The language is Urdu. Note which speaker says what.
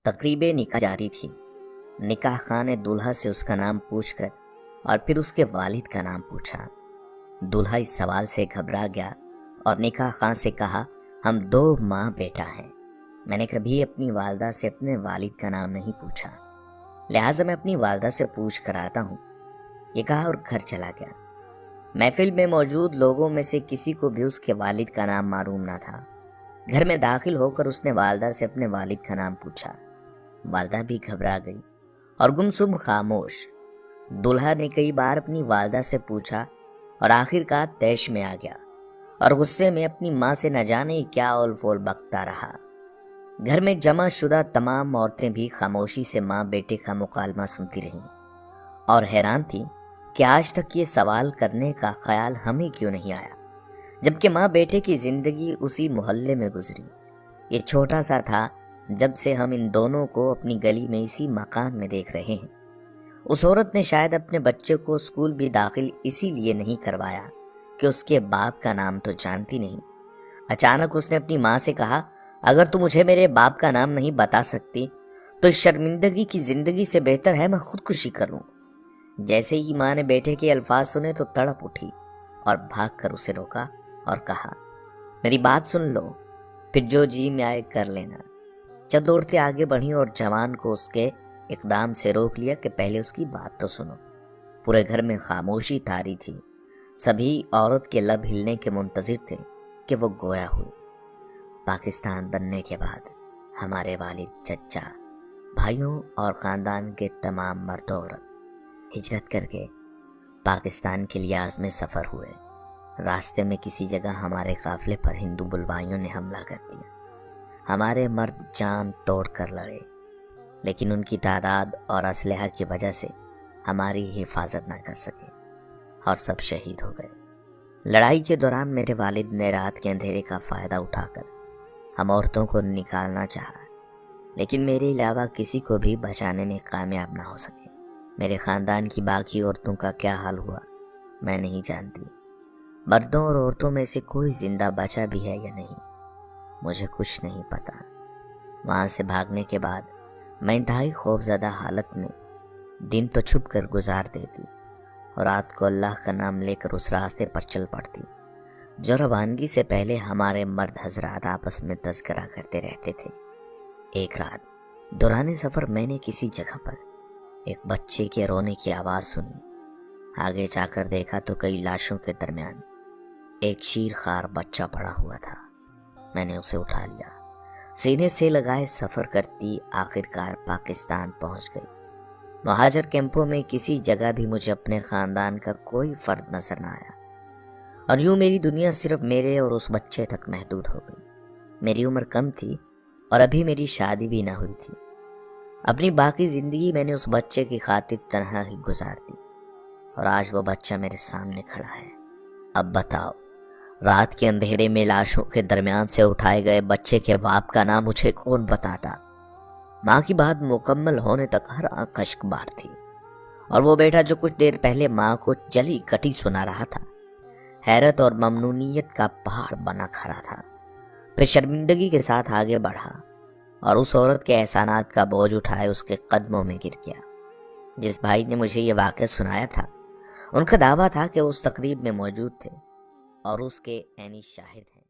Speaker 1: تقریب نکاح جاری تھی۔ نکاح خاں نے دولہا سے اس کا نام پوچھ کر اور پھر اس کے والد کا نام پوچھا۔ دولہا اس سوال سے گھبرا گیا اور نکاح خاں سے کہا، ہم 2 ماں بیٹا ہیں۔ میں نے کبھی اپنی والدہ سے اپنے والد کا نام نہیں پوچھا، لہٰذا میں اپنی والدہ سے پوچھ کر آتا ہوں، یہ کہا اور گھر چلا گیا۔ محفل میں موجود لوگوں میں سے کسی کو بھی اس کے والد کا نام معلوم نہ تھا۔ گھر میں داخل ہو کر اس نے والدہ سے اپنے والد کا نام پوچھا۔ والدہ بھی گھبرا گئی اور گمسم خاموش۔ دولہا نے کئی بار اپنی والدہ سے پوچھا اور آخر کار طیش میں آ گیا اور غصے میں اپنی ماں سے نہ جانے کیا اول فول بکتا رہا۔ گھر میں جمع شدہ تمام عورتیں بھی خاموشی سے ماں بیٹے کا مکالمہ سنتی رہیں اور حیران تھیں کہ آج تک یہ سوال کرنے کا خیال ہمیں کیوں نہیں آیا، جبکہ ماں بیٹے کی زندگی اسی محلے میں گزری۔ یہ چھوٹا سا تھا جب سے ہم ان دونوں کو اپنی گلی میں اسی مکان میں دیکھ رہے ہیں۔ اس عورت نے شاید اپنے بچے کو اسکول بھی داخل اسی لیے نہیں کروایا کہ اس کے باپ کا نام تو جانتی نہیں۔ اچانک اس نے اپنی ماں سے کہا، اگر تم مجھے میرے باپ کا نام نہیں بتا سکتی تو اس شرمندگی کی زندگی سے بہتر ہے میں خودکشی کر لوں۔ جیسے ہی ماں نے بیٹے کے الفاظ سنے تو تڑپ اٹھی اور بھاگ کر اسے روکا اور کہا، میری بات سن لو، پھر جو جی میں آئے کر لینا۔ چند عورتیں آگے بڑھیں اور جوان کو اس کے اقدام سے روک لیا کہ پہلے اس کی بات تو سنو۔ پورے گھر میں خاموشی طاری تھی۔ سبھی عورت کے لب ہلنے کے منتظر تھے کہ وہ گویا ہوئی۔ پاکستان بننے کے بعد ہمارے والد، چچا، بھائیوں اور خاندان کے تمام مرد و عورت ہجرت کر کے پاکستان کے لیے عازم سفر ہوئے۔ راستے میں کسی جگہ ہمارے قافلے پر ہندو بلوائیوں نے حملہ کر دیا۔ ہمارے مرد جان توڑ کر لڑے، لیکن ان کی تعداد اور اسلحہ کی وجہ سے ہماری حفاظت نہ کر سکے اور سب شہید ہو گئے۔ لڑائی کے دوران میرے والد نے رات کے اندھیرے کا فائدہ اٹھا کر ہم عورتوں کو نکالنا چاہا، لیکن میرے علاوہ کسی کو بھی بچانے میں کامیاب نہ ہو سکے۔ میرے خاندان کی باقی عورتوں کا کیا حال ہوا میں نہیں جانتی۔ مردوں اور عورتوں میں سے کوئی زندہ بچا بھی ہے یا نہیں، مجھے کچھ نہیں پتا۔ وہاں سے بھاگنے کے بعد میں انتہائی خوفزدہ حالت میں دن تو چھپ کر گزار دیتی اور رات کو اللہ کا نام لے کر اس راستے پر چل پڑتی جو روانگی سے پہلے ہمارے مرد حضرات آپس میں تذکرہ کرتے رہتے تھے۔ ایک رات دوران سفر میں نے کسی جگہ پر ایک بچے کے رونے کی آواز سنی۔ آگے جا کر دیکھا تو کئی لاشوں کے درمیان ایک شیر خوار بچہ پڑا ہوا تھا۔ میں نے اسے اٹھا لیا، سینے سے لگائے سفر کرتی آخرکار پاکستان پہنچ گئی۔ مہاجر کیمپوں میں کسی جگہ بھی مجھے اپنے خاندان کا کوئی فرد نظر نہ آیا، اور یوں میری دنیا صرف میرے اور اس بچے تک محدود ہو گئی۔ میری عمر کم تھی اور ابھی میری شادی بھی نہ ہوئی تھی۔ اپنی باقی زندگی میں نے اس بچے کی خاطر تنہا ہی گزار دی، اور آج وہ بچہ میرے سامنے کھڑا ہے۔ اب بتاؤ، رات کے اندھیرے میں لاشوں کے درمیان سے اٹھائے گئے بچے کے باپ کا نام مجھے کون بتاتا؟ ماں کی بات مکمل ہونے تک ہر آنکھ اشک بار تھی، اور وہ بیٹا جو کچھ دیر پہلے ماں کو جلی کٹی سنا رہا تھا حیرت اور ممنونیت کا پہاڑ بنا کھڑا تھا۔ پھر شرمندگی کے ساتھ آگے بڑھا اور اس عورت کے احسانات کا بوجھ اٹھائے اس کے قدموں میں گر گیا۔ جس بھائی نے مجھے یہ واقعہ سنایا تھا، ان کا دعویٰ تھا کہ وہ اس تقریب میں موجود تھے اور اس کے عینی شاہد ہیں۔